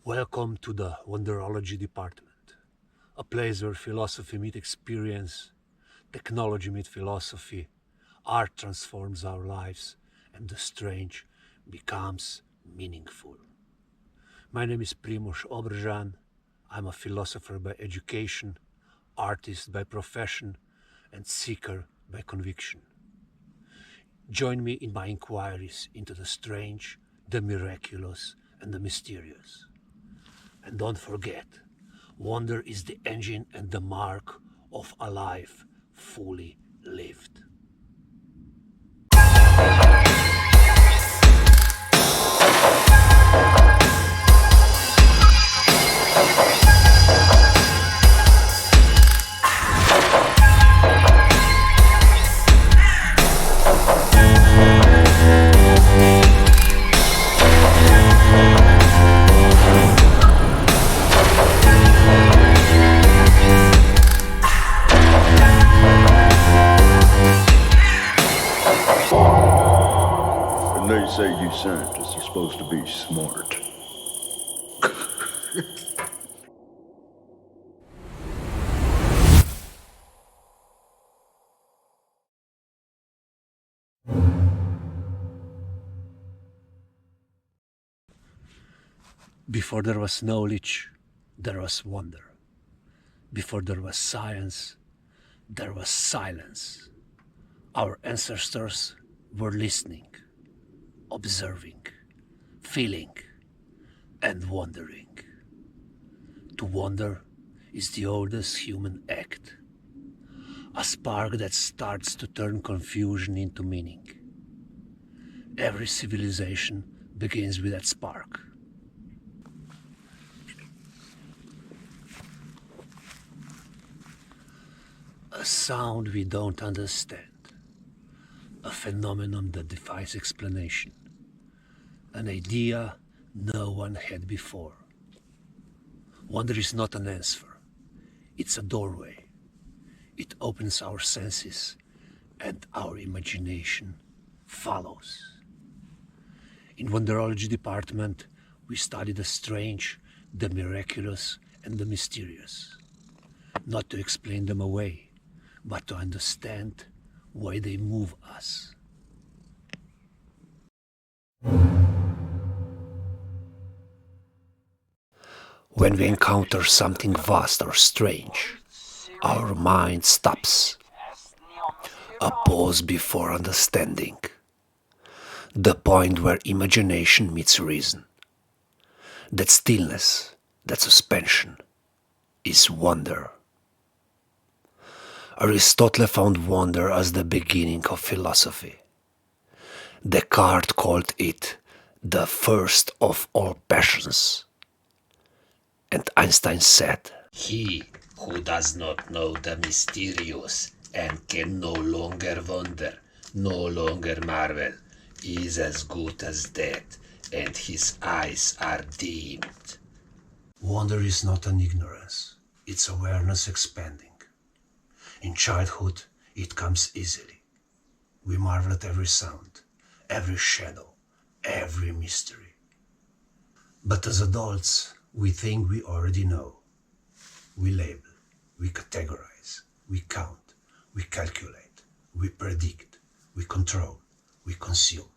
Welcome to the Wonderology Department, a place where philosophy meets experience, technology meets philosophy, art transforms our lives, and the strange becomes meaningful. My name is Primož Obržan. I'm a philosopher by education, artist by profession, and seeker by conviction. Join me in my inquiries into the strange, the miraculous, and the mysterious. And don't forget, wonder is the engine and the mark of a life fully lived. And they say you scientists are supposed to be smart. Before there was knowledge, there was wonder. Before there was science, there was silence. Our ancestors were listening, observing, feeling, and wondering. To wonder is the oldest human act, a spark that starts to turn confusion into meaning. Every civilization begins with that spark. A sound we don't understand, a phenomenon that defies explanation, an idea no one had before. Wonder is not an answer, it's a doorway. It opens our senses and our imagination follows. In Wonderology Department, we study the strange, the miraculous, and the mysterious. Not to explain them away, but to understand why they move us. When we encounter something vast or strange, our mind stops. A pause before understanding. The point where imagination meets reason. That stillness, that suspension, is wonder. Aristotle found wonder as the beginning of philosophy. Descartes called it the first of all passions. And Einstein said, He who does not know the mysterious and can no longer wonder, no longer marvel, is as good as dead, and his eyes are dimmed. wonder is not an ignorance, it's awareness expanding. In childhood, it comes easily. We marvel at every sound, every shadow, every mystery. But as adults, we think we already know. We label, we categorize, we count, we calculate, we predict, we control, we consume.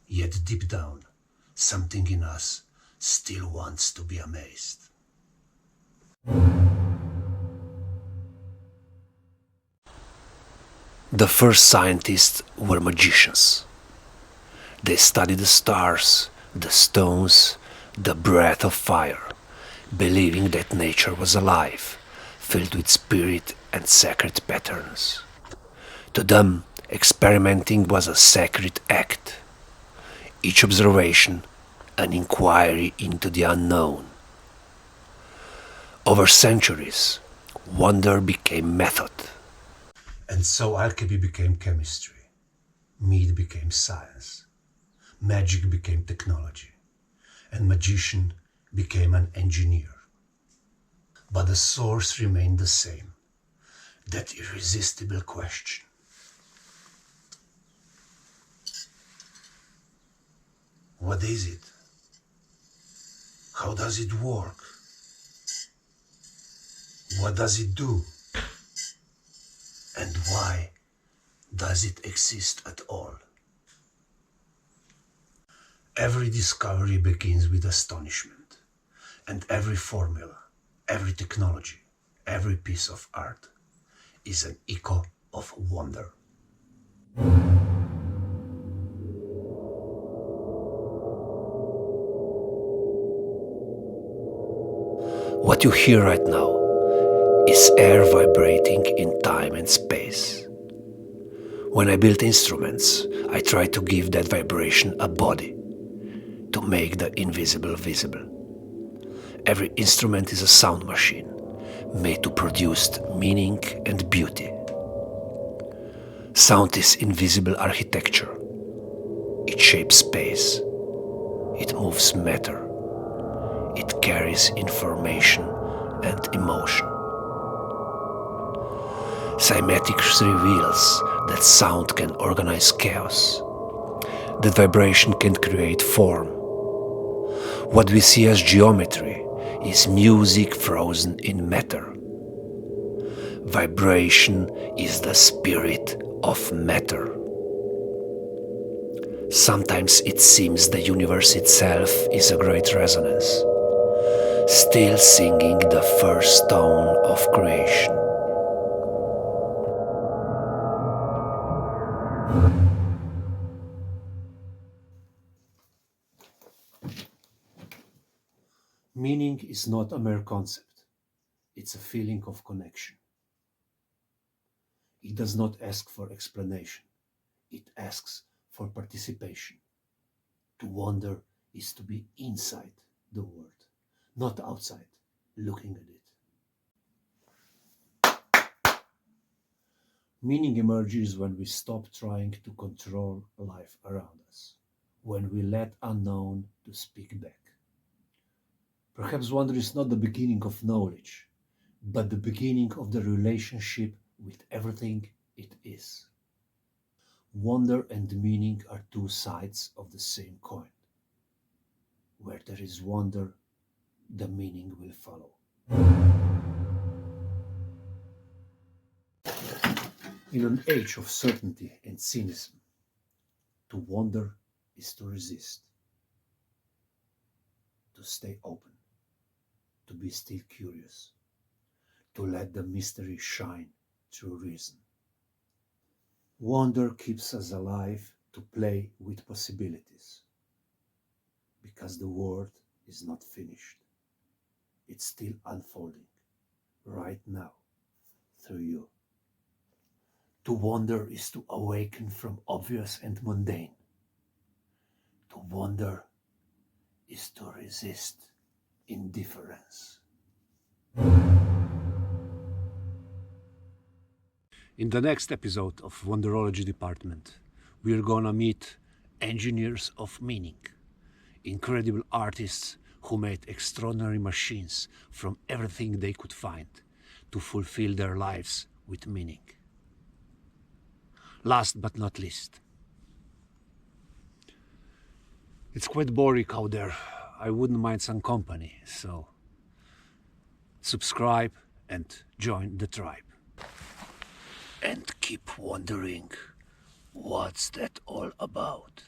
Yet deep down, something in us still wants to be amazed. The first scientists were magicians. They studied the stars, the stones, the breath of fire, believing that nature was alive, filled with spirit and sacred patterns. To them, experimenting was a sacred act. Each observation, an inquiry into the unknown. Over centuries, wonder became method. And so alchemy became chemistry, meat became science, magic became technology, and magician became an engineer. But the source remained the same, that irresistible question. What is it? How does it work? What does it do? And why does it exist at all? Every discovery begins with astonishment, and every formula, every technology, every piece of art is an echo of wonder. What you hear right now is air vibrating in time and space. When I build instruments, I try to give that vibration a body, to make the invisible visible. Every instrument is a sound machine, made to produce meaning and beauty. Sound is invisible architecture. It shapes space. It moves matter. It carries information and emotion. Cymatics reveals that sound can organize chaos, that vibration can create form. What we see as geometry is music frozen in matter. Vibration is the spirit of matter. Sometimes it seems the universe itself is a great resonance, still singing the first tone of creation. Meaning is not a mere concept, it's a feeling of connection. It does not ask for explanation, it asks for participation. To wonder is to be inside the world, not outside, looking at it. Meaning emerges when we stop trying to control life around us, when we let unknown to speak back. Perhaps wonder is not the beginning of knowledge, but the beginning of the relationship with everything it is. Wonder and meaning are two sides of the same coin. Where there is wonder, the meaning will follow. In an age of certainty and cynicism, to wonder is to resist, to stay open, to be still curious, to let the mystery shine through reason. Wonder keeps us alive to play with possibilities, because the world is not finished. It's still unfolding, right now, through you. To wonder is to awaken from obvious and mundane. To wonder is to resist indifference. In the next episode of Wonderology Department, we're gonna meet engineers of meaning, incredible artists who made extraordinary machines from everything they could find to fulfill their lives with meaning. Last but not least, it's quite boring out there. I wouldn't mind some company, so subscribe and join the tribe. And keep wondering, what's that all about?